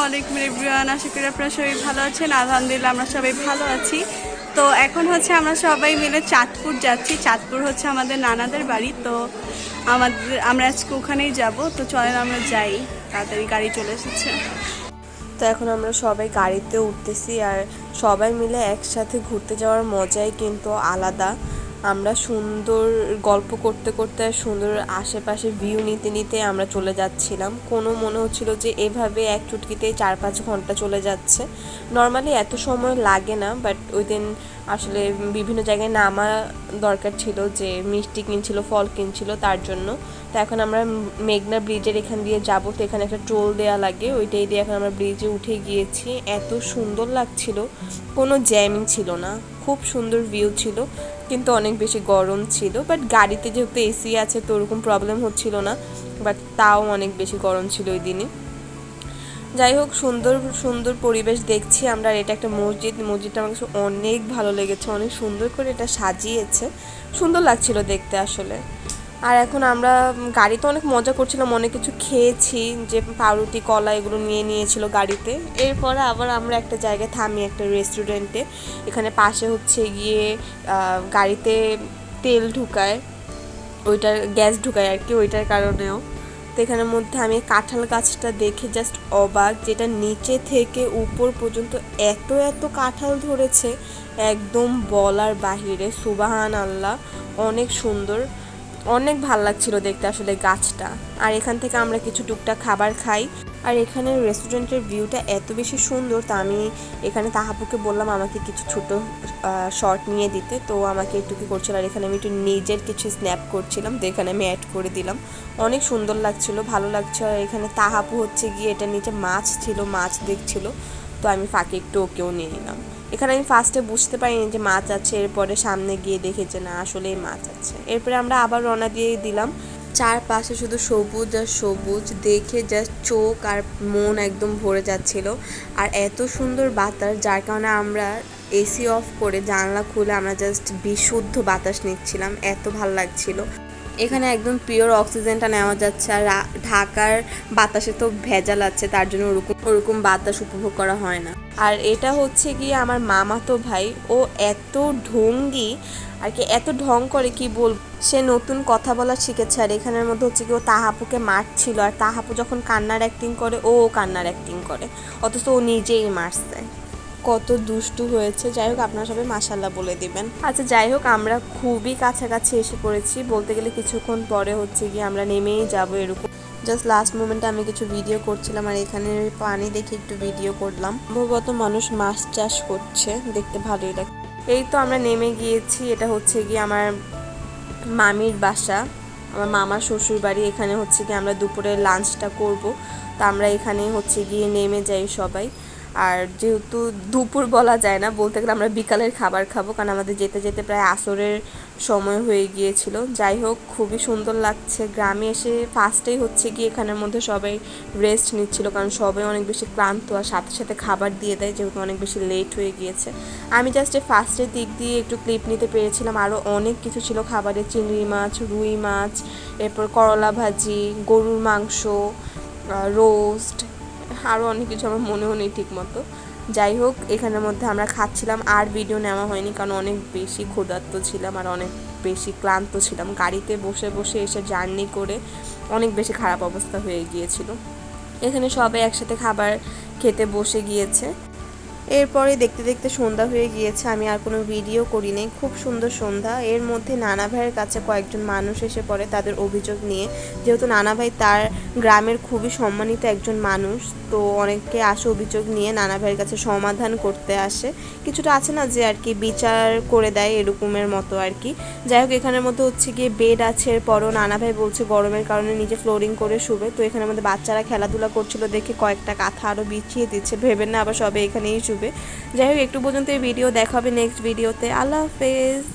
আলাইকুম এভরিওয়ান, আশা করি আপনারা সবাই ভালো আছেন। আলহামদুলিল্লাহ আমরা সবাই ভালো আছি। তো এখন হচ্ছে আমরা সবাই মিলে চাঁদপুর যাচ্ছি। চাঁদপুর হচ্ছে আমাদের নানাদের বাড়ি, তো আমরা আজকে ওখানেই যাব। তো চলেন আমরা যাই, তাড়াতাড়ি গাড়ি চলে এসেছে। তো এখন আমরা সবাই গাড়িতে উঠতেছি, আর সবাই মিলে একসাথে ঘুরতে যাওয়ার মজাই কিন্তু আলাদা। আমরা সুন্দর গল্প করতে করতে আর সুন্দর আশেপাশে ভিউ নিতে নিতে আমরা চলে যাচ্ছিলাম। কোনো মনে হচ্ছিল যে এভাবে এক চুটকিতেই 4-5 ঘন্টা চলে যাচ্ছে। নর্মালি এত সময় লাগে না, বাট ওই দিন আসলে বিভিন্ন জায়গায় নামা দরকার ছিল, যে মিষ্টি কিনছিল, ফল কিনছিল, তার জন্য। তো এখন আমরা মেঘনা ব্রিজের এখান দিয়ে যাব। তো এখানে একটা টোল দেওয়া লাগে, ওইটাই দিয়ে এখন আমরা ব্রিজে উঠে গিয়েছি। এত সুন্দর লাগছিল, কোনো জ্যামিং ছিল না, খুব সুন্দর ভিউ ছিল, কিন্তু অনেক বেশি গরম ছিল। বাট গাড়িতে যেহেতু এসি আছে তো ওরকম প্রবলেম হচ্ছিল না, বাট তাও অনেক বেশি গরম ছিল ওই দিনে। যাই হোক, সুন্দর সুন্দর পরিবেশ দেখছি আমরা। আর এটা একটা মসজিদটা আমার কাছে অনেক ভালো লেগেছে, অনেক সুন্দর করে এটা সাজিয়েছে, সুন্দর লাগছিল দেখতে আসলে। আর এখন আমরা গাড়িতে অনেক মজা করছিলাম, অনেক কিছু খেয়েছি, যে পাউরুটি কলা এগুলো নিয়েছিল গাড়িতে। এরপরে আবার আমরা একটা জায়গায় থামি, একটা রেস্টুরেন্টে। এখানে পাশে হচ্ছে গিয়ে গাড়িতে তেল ঢুকায়, ওইটার গ্যাস ঢুকায় আর কি, ওইটার কারণেও। তো এখানের মধ্যে আমি কাঁঠাল গাছটা দেখে জাস্ট অবাক, যেটা নিচে থেকে উপর পর্যন্ত এত এত কাঁঠাল ধরেছে, একদম বলার বাহিরে। সুবাহান আল্লাহ, অনেক সুন্দর, অনেক ভাল লাগছিল দেখতে আসলে গাছটা। আর এখান থেকে আমরা কিছু টুকটাক খাবার খাই। আর এখানে রেস্টুরেন্টের ভিউটা এত বেশি সুন্দর, তা আমি এখানে তাহাপুকে বললাম আমাকে কিছু ছোট শর্ট নিয়ে দিতে। তো আমাকে একটু কি করছিল, আর এখানে আমি একটু নিজের কিছু স্ন্যাপ করছিলাম, তো এখানে আমি অ্যাড করে দিলাম। অনেক সুন্দর লাগছিল, ভালো লাগছে। আর এখানে তাহাপু হচ্ছে গিয়ে এটা নিচে মাছ ছিল, মাছ দেখছিল, তো আমি ফাঁকে একটু ওকেও নিয়ে নিলাম। এখানে আমি ফার্স্টে বুঝতে পারিনি যে মাছ আছে, এরপরে সামনে গিয়ে দেখে যে না, আসলেই মাছ আছে। এরপরে আমরা আবার রওনা দিয়ে দিলাম। চারপাশে শুধু সবুজ আর সবুজ, দেখে জাস্ট চোখ আর মন একদম ভরে যাচ্ছিল। আর এত সুন্দর বাতাস, যার কারণে আমরা এসি অফ করে জানলা খুলে আমরা জাস্ট বিশুদ্ধ বাতাস নিচ্ছিলাম, এত ভালো লাগছিল। এখানে একদম পিওর অক্সিজেনটা নেওয়া যাচ্ছে। আর ঢাকার বাতাসে তো ভেজাল আছে, তার জন্য ওরকম বাতাস উপভোগ করা হয় না। আর এটা হচ্ছে গিয়ে আমার মামাতো ভাই, ও এত ঢঙ্গি আর কি, এত ঢং করে কি বলবো। সে নতুন কথা বলা শিখেছে। আর এখানের মধ্যে হচ্ছে কি, ও তাহাপুকে মারছিল, আর তাহাপু যখন কান্নার অ্যাক্টিং করে ও কান্নার অ্যাক্টিং করে, অথচ ও নিজেই মারছে। কত দুষ্টু হয়েছে। যাই হোক, আপনারা সবাই মাশাল্লাহ বলে দিবেন। আচ্ছা, যাই হোক, আমরা খুবই কাছাকাছি এসে পড়েছি, বলতে গেলে কিছুক্ষণ পরে হচ্ছে গিয়ে আমরা নেমেই যাব এরকম। জাস্ট লাস্ট মোমেন্টে আমি কিছু ভিডিও করছিলাম, আর এখানে পানি দেখে একটু ভিডিও করলাম। সম্ভবত মানুষ মাছ চাষ করছে, দেখতে ভালোই লাগে। এই তো আমরা নেমে গিয়েছি। এটা হচ্ছে গিয়ে আমার মামির বাসা, আমার মামার শ্বশুর বাড়ি। এখানে হচ্ছে গিয়ে আমরা দুপুরে লাঞ্চটা করব, তা আমরা এখানে হচ্ছে গিয়ে নেমে যাই সবাই। আর যেহেতু দুপুর বলা যায় না, বলতে গেলে আমরা বিকালের খাবার খাবো, কারণ আমাদের যেতে যেতে প্রায় আসরের সময় হয়ে গিয়েছিল। যাই হোক, খুবই সুন্দর লাগছে। গ্রামে এসে ফার্স্টেই হচ্ছে গিয়ে এখানের মধ্যে সবাই রেস্ট নিচ্ছিল, কারণ সবাই অনেক বেশি ক্লান্ত, আর সাথে সাথে খাবার দিয়ে দেয় যেহেতু অনেক বেশি লেট হয়ে গিয়েছে। আমি জাস্ট ফার্স্টের দিক দিয়ে একটু ক্লিপ নিতে পেরেছিলাম। আরও অনেক কিছু ছিল খাবারে, চিংড়ি মাছ, রুই মাছ, এরপর করলা ভাজি, গরুর মাংস, রোস্ট, আরও অনেক কিছু আমার মনেও নেই ঠিক মতো। যাই হোক, এখানের মধ্যে আমরা খাচ্ছিলাম, আর ভিডিও নেওয়া হয়নি, কারণ অনেক বেশি ক্ষুধার্ত ছিলাম আর অনেক বেশি ক্লান্ত ছিলাম। গাড়িতে বসে বসে এসে জার্নি করে অনেক বেশি খারাপ অবস্থা হয়ে গিয়েছিল। এখানে সবাই একসাথে খাবার খেতে বসে গিয়েছে। এরপরে দেখতে দেখতে সন্ধ্যা হয়ে গিয়েছে, আমি আর কোনো ভিডিও করিনি। খুব সুন্দর সন্ধ্যা। এর মধ্যে নানা ভাইয়ের কাছে কয়েকজন মানুষ এসে পড়ে তাদের অভিযোগ নিয়ে, যেহেতু নানা ভাই তার গ্রামের খুবই সম্মানিত একজন মানুষ, তো অনেকে আসে অভিযোগ নিয়ে নানা ভাইয়ের কাছে সমাধান করতে আসে। কিছুটা আছে না যে আর কি বিচার করে দেয়, এরকমের মতো আর কি। যাই হোক, এখানের মধ্যে হচ্ছে গিয়ে বেড আছে, এরপরও নানা ভাই বলছে গরমের কারণে নিজে ফ্লোরিং করে শুবে। তো এখানের মধ্যে বাচ্চারা খেলাধুলা করছিল দেখে কয়েকটা কাঁথা আরও বিছিয়ে দিচ্ছে, ভেবেন না আবার সবে এখানেই শুবে। যাই হোক, একটু পর্যন্ত এই ভিডিও দেখা হবে নেক্সট ভিডিওতে। আল্লাহ হাফেজ।